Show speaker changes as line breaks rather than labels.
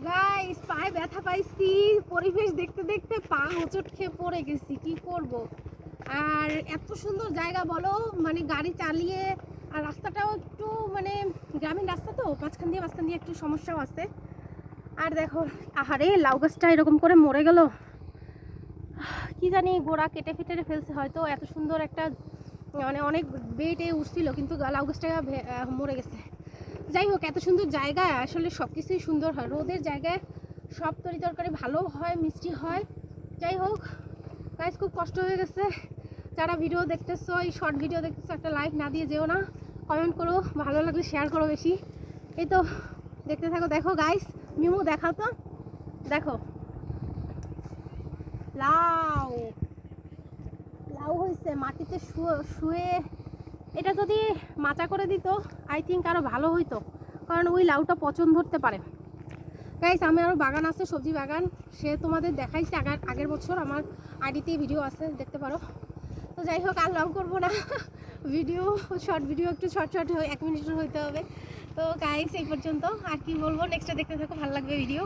Guys পায়ে ব্যথা পাইছি, পরিবেশ দেখতে দেখতে পা হোঁচট খেয়ে পড়ে গেছি, কি করব। আর এত সুন্দর জায়গা বলো, মানে গাড়ি চালিয়ে, আর রাস্তাটাও একটু মানে গ্রামীণ রাস্তা তো, মাঝখান দিয়ে একটু সমস্যাও আছে। আর দেখো, আহারে লাউ গাছটা এরকম করে মরে গেল, কি জানি গোড়া কেটে ফেটে ফেলছে হয়তো। এত সুন্দর একটা মানে অনেক বেটে উঠছিল, কিন্তু লাউ গাছটা মরে গেছে। যাই হোক, এত সুন্দর জায়গায় আসলে সব কিছুই সুন্দর হয়। রোদের জায়গায় সব তরকারি ভালো হয়, মিষ্টি হয়। যাই হোক গাইস, খুব কষ্ট হয়ে গেছে। যারা ভিডিও দেখতেছো, এই শর্ট ভিডিও দেখতেছো, একটা লাইক না দিয়ে যেও না, কমেন্ট করো, ভালো লাগলে শেয়ার করো বেশি। এই তো দেখতে থাকো। দেখো গাইস, মিমু দেখাও তো, দেখো লাউ লাউ হয়েছে মাটিতে শুয়ে। এটা যদি মাচা করে দিত আই থিঙ্ক আরও ভালো হইতো, কারণ ওই লাউটা পচন ধরতে পারে। গাইস, আমি আরও বাগান আছে, সবজি বাগান, সে তোমাদের দেখাইছি আগের বছর, আমার আইডিতে ভিডিও আছে, দেখতে পারো। তো যাই হোক, আর লং করবো না, ভিডিও শর্ট ভিডিও একটু শর্ট 1 মিনিটের হইতে হবে। তো গাইস এই পর্যন্ত, আর কি বলবো, নেক্সটটা দেখতে থাকো, ভালো লাগবে ভিডিও।